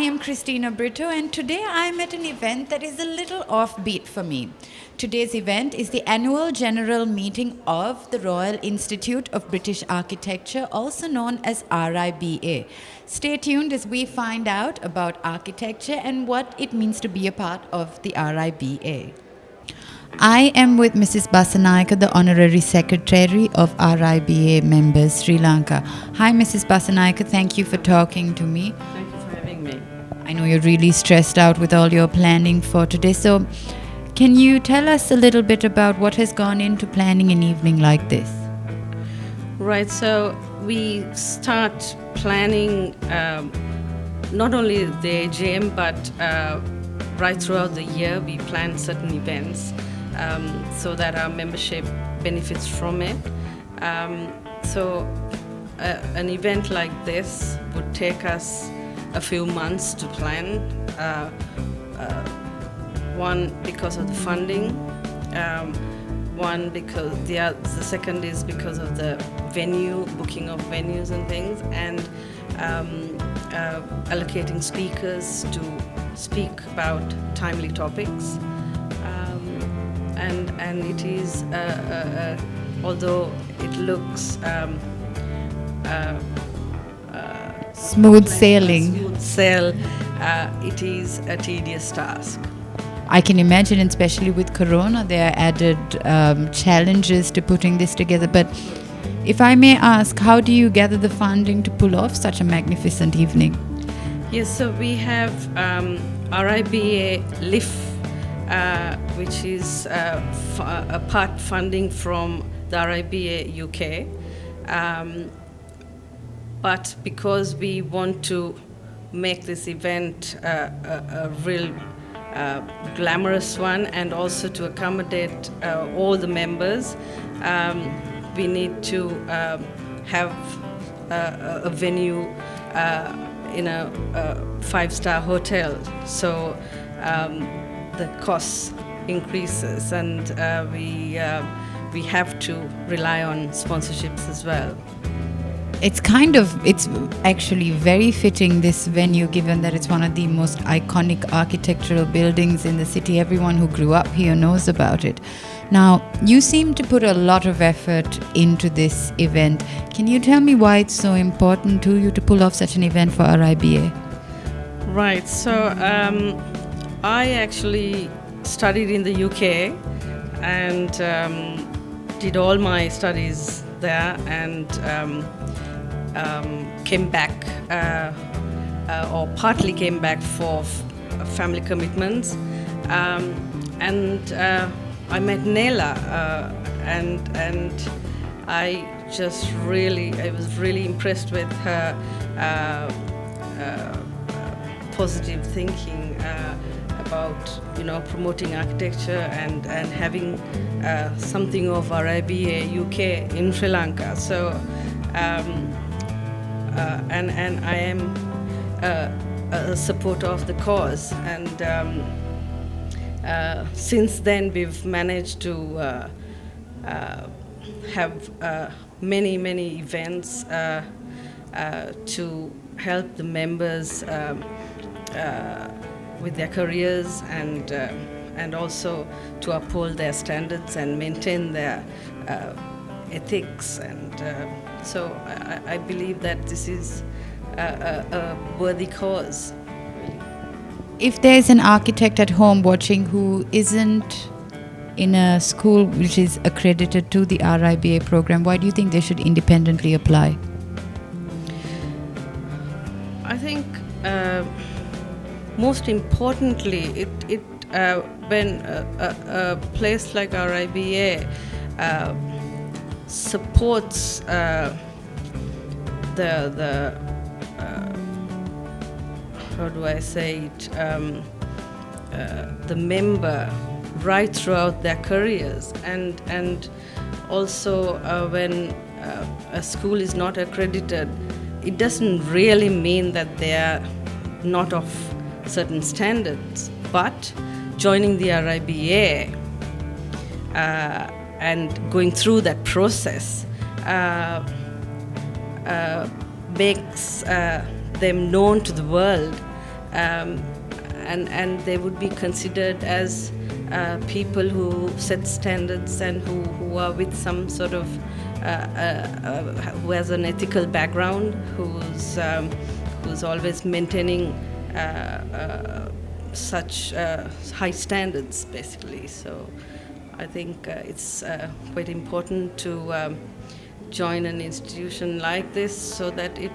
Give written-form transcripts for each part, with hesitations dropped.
am Christina Brito, and today I am at an event that is a little offbeat for me. Today's event is the annual general meeting of the Royal Institute of British Architecture, also known as RIBA. Stay tuned as we find out about architecture and what it means to be a part of the RIBA. I am with Mrs. Basanayake, the Honorary Secretary of RIBA members, Sri Lanka. Hi, Mrs. Basanayake. Thank you for talking to me. Thank you for having me. I know you're really stressed out with all your planning for today. So, can you tell us a little bit about what has gone into planning an evening like this? Right, so we start planning not only the AGM, but right throughout the year we plan certain events so that our membership benefits from it. So an event like this would take us a few months to plan. One, because of the funding. One, because the second is because of the venue, booking of venues and things, and allocating speakers to speak about timely topics. And it is, although it looks Smooth sailing. Smooth sail, it is a tedious task. I can imagine, especially with Corona, there are added challenges to putting this together. But if I may ask, how do you gather the funding to pull off such a magnificent evening? Yes, so we have RIBA LIF, which is a part funding from the RIBA UK. But because we want to make this event a real glamorous one, and also to accommodate all the members, we need to have a venue in a five-star hotel. So the cost increases, and we have to rely on sponsorships as well. It's actually very fitting, this venue, given that it's one of the most iconic architectural buildings in the city. Everyone who grew up here knows about it. Now, you seem to put a lot of effort into this event. Can you tell me why it's so important to you to pull off such an event for RIBA? Right, so I actually studied in the UK and did all my studies there, and came back, or partly came back for family commitments, and I met Nela, and I was really impressed with her positive thinking about promoting architecture and having something of RIBA UK in Sri Lanka. So. And I am a supporter of the cause, and since then we've managed to have many events to help the members with their careers, and also to uphold their standards and maintain their ethics, and so I believe that this is a worthy cause. If there's an architect at home watching who isn't in a school which is accredited to the RIBA program, why do you think they should independently apply? I think most importantly, when a place like RIBA supports the how do I say it, the member right throughout their careers, and also when a school is not accredited, it doesn't really mean that they are not of certain standards, but joining the RIBA and going through that process makes them known to the world and they would be considered as people who set standards and who are with some sort of who has an ethical background, who's always maintaining such high standards, basically. So I think it's quite important to join an institution like this, so that it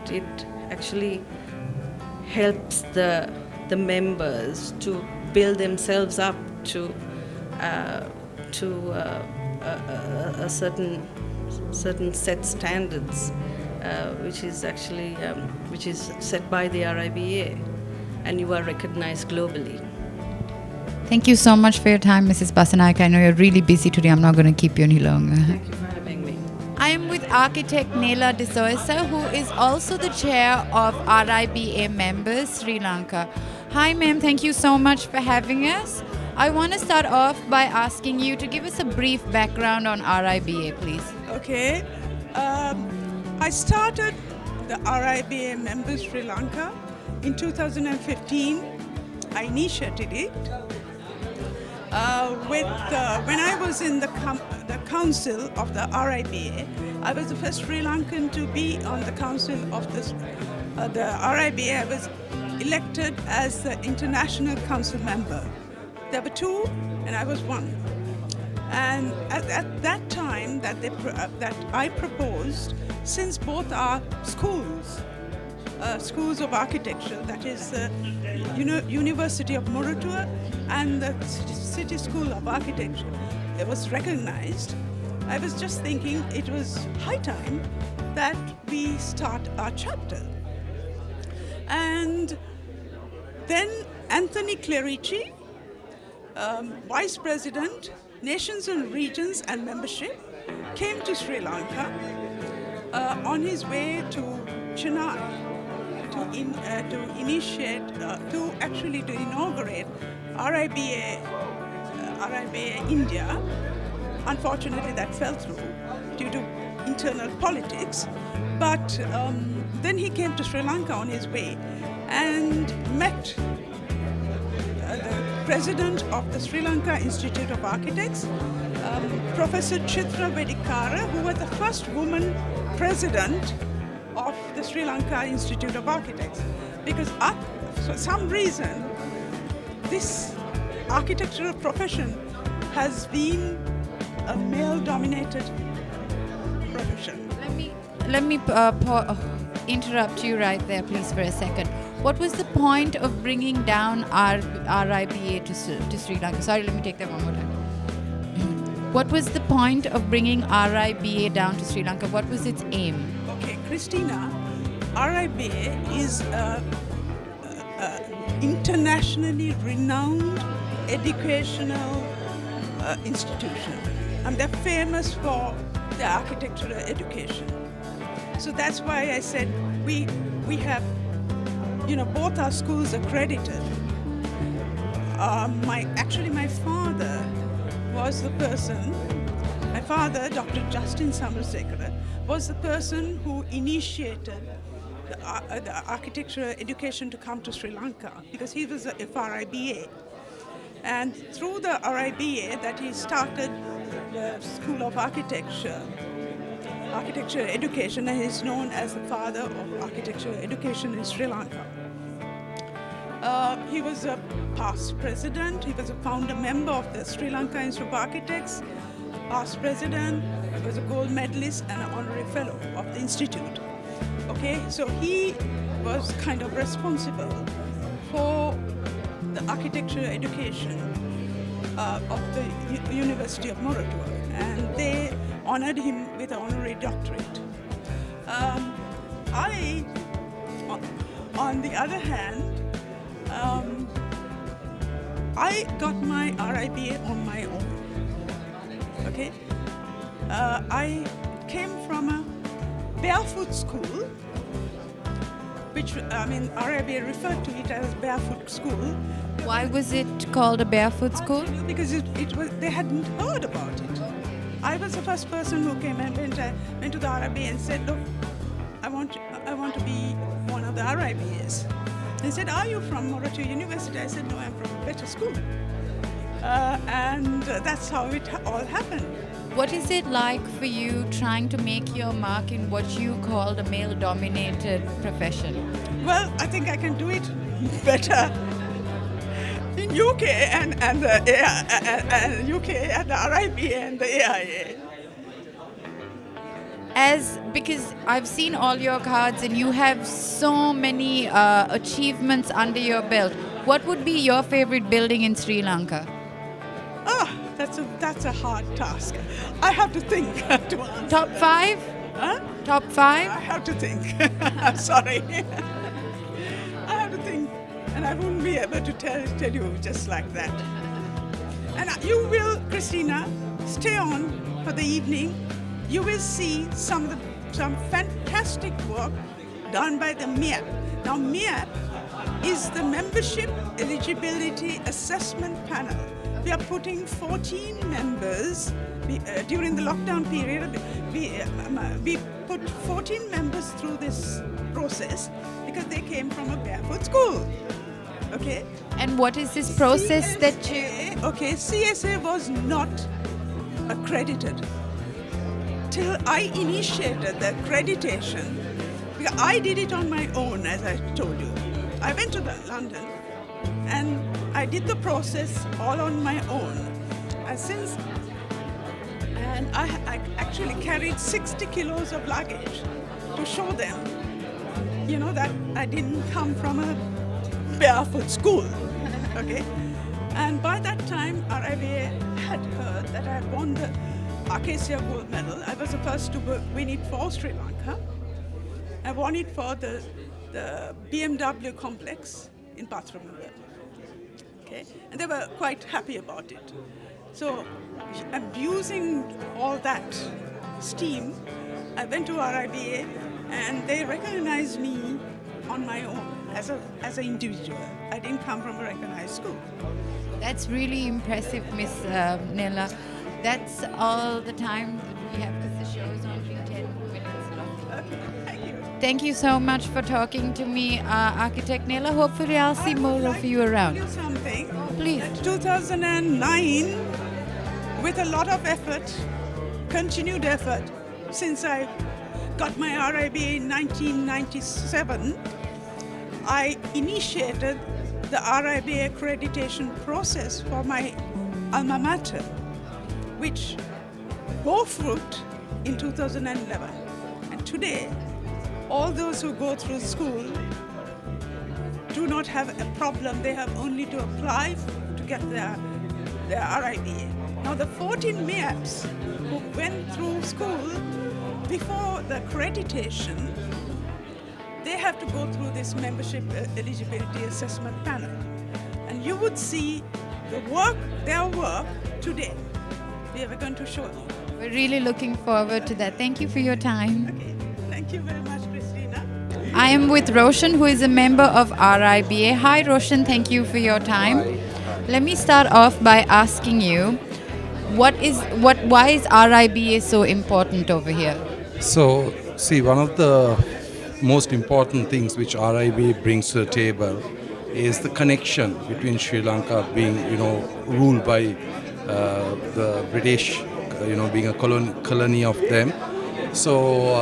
actually helps the members to build themselves up to a certain set standards, which is actually which is set by the RIBA, and you are recognized globally. Thank you so much for your time, Mrs. Basanaik. I know you're really busy today. I'm not going to keep you any longer. Thank you for having me. I am with architect Nela De Soysa, who is also the chair of RIBA members, Sri Lanka. Hi, ma'am. Thank you so much for having us. I want to start off by asking you to give us a brief background on RIBA, please. Okay. I started the RIBA members Sri Lanka in 2015. I initiated it when I was in the council of the RIBA. I was the first Sri Lankan to be on the council of the RIBA. I was elected as the international council member. There were two, and I was one. And at that time that I proposed, since both are schools of architecture, that is the University of Moratuwa and the City School of Architecture, it was recognized. I was just thinking it was high time that we start our chapter. And then Anthony Clerici, Vice President, Nations and Regions and Membership, came to Sri Lanka on his way to Chennai to inaugurate RIBA India. Unfortunately, that fell through due to internal politics. But then he came to Sri Lanka on his way and met the president of the Sri Lanka Institute of Architects, Professor Chitra Vedikara, who was the first woman president of the Sri Lanka Institute of Architects. Because for some reason, this architectural profession has been a male-dominated profession. Let me interrupt you right there, please, for a second. What was the point of bringing down RIBA to Sri Lanka? Sorry, let me take that one more time. What was the point of bringing RIBA down to Sri Lanka? What was its aim? Okay, Christina, RIBA is an internationally renowned educational institution. And they're famous for their architectural education. So that's why I said we have, both our schools accredited. My father was the person, my father, Dr. Justin Samarasekara, was the person who initiated the architectural education to come to Sri Lanka, because he was a FRIBA. And through the RIBA that he started the School of Architecture education, and is known as the father of architecture education in Sri Lanka. He was a past president, he was a founder member of the Sri Lanka Institute of Architects, past president, he was a gold medalist and an honorary fellow of the institute. Okay, so he was kind of responsible for the architecture education of the University of Moratuwa, and they honored him with an honorary doctorate. I, on the other hand, I got my RIBA on my own. Okay, I came from a barefoot school, which RIBA referred to it as barefoot school. Why was it called a barefoot school? Because it was, they hadn't heard about it. I was the first person who came and went to the RIBA and said, look, I want to be one of the RIBAs. They said, "Are you from Morato University?" I said, "No, I'm from a better school." And that's how it all happened. What is it like for you trying to make your mark in what you call the male-dominated profession? Well, I think I can do it better in UK and the UK and the RIBA and the AIA. Because I've seen all your cards and you have so many achievements under your belt. What would be your favorite building in Sri Lanka? That's a hard task. I have to think to answer. Top 5? Huh? Top 5? I have to think. I'm sorry. I have to think, and I won't be able to tell you just like that. And you will, Christina, stay on for the evening. You will see some fantastic work done by the MIAP. Now, MIAP is the Membership Eligibility Assessment Panel. We are putting 14 members during the lockdown period. We put 14 members through this process because they came from a barefoot school. Okay. And what is this process that you... Okay, CSA was not accredited till I initiated the accreditation. Because I did it on my own, as I told you. I went to London and I did the process all on my own. And I actually carried 60 kilos of luggage to show them, that I didn't come from a barefoot school. Okay. And by that time, RIBA had heard that I had won the Acacia Gold Medal. I was the first to win it for Sri Lanka. I won it for the BMW complex in Pathramala. Okay, and they were quite happy about it. So, abusing all that steam, I went to RIBA and they recognized me on my own as an individual. I didn't come from a recognized school. That's really impressive, Miss Nella. That's all the time that we have because the show is only 10 minutes long. Okay, thank you. Thank you so much for talking to me, Architect Nella. Hopefully I'll see more of you around. Tell you something. Please. In 2009, with a lot of effort, continued effort, since I got my RIBA in 1997, I initiated the RIBA accreditation process for my alma mater, which bore fruit in 2011. And today, all those who go through school do not have a problem. They have only to apply to get their RIBA. Now, the 14 MIAPs who went through school before the accreditation, they have to go through this Membership Eligibility Assessment Panel. And you would see their work today. We are going to show you. We're really looking forward to that. Thank you for your time. Okay. Thank you very much, Christina. I am with Roshan, who is a member of RIBA. Hi, Roshan. Thank you for your time. Hi. Let me start off by asking you, why is RIBA so important over here? So, see, one of the most important things which RIBA brings to the table is the connection between Sri Lanka being, ruled by the British, being a colony of them. So,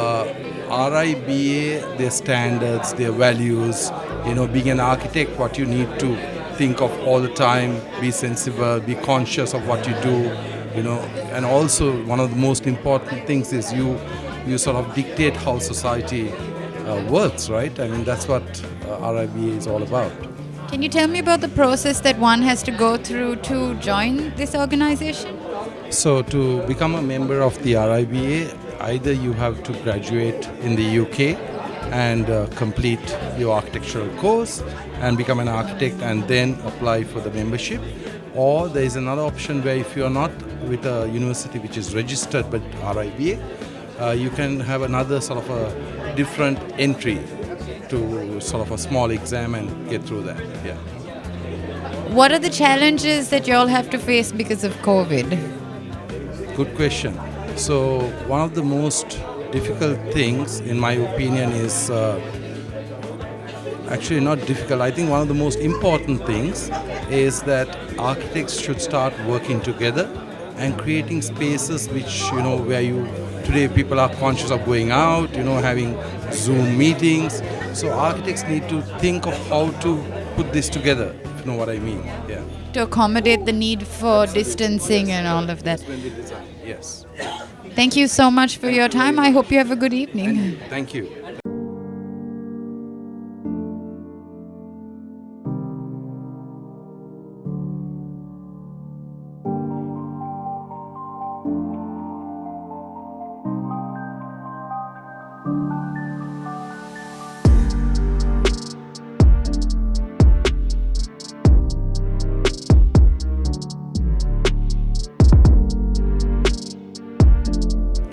RIBA, their standards, their values, being an architect, what you need to think of all the time, be sensible, be conscious of what you do, and also one of the most important things is you sort of dictate how society works, right? I mean, that's what RIBA is all about. Can you tell me about the process that one has to go through to join this organization? So to become a member of the RIBA, either you have to graduate in the UK and complete your architectural course and become an architect and then apply for the membership, or there is another option where if you are not with a university which is registered with RIBA, you can have another sort of a different entry to sort of a small exam and get through that. Yeah. What are the challenges that you all have to face because of COVID? Good question. So one of the most difficult things, in my opinion, is actually not difficult. I think one of the most important things is that architects should start working together and creating spaces which, where today people are conscious of going out, having Zoom meetings. So architects need to think of how to put this together, if you know what I mean. Yeah. To accommodate the need for distancing and all of that. When they design, yes. Thank you so much for your time. I hope you have a good evening. Thank you.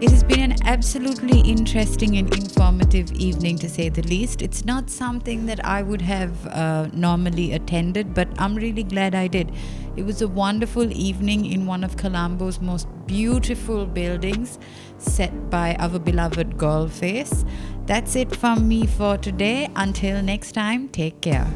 It has been an absolutely interesting and informative evening, to say the least. It's not something that I would have normally attended, but I'm really glad I did. It was a wonderful evening in one of Colombo's most beautiful buildings, set by our beloved Galle Face. That's it from me for today. Until next time, take care.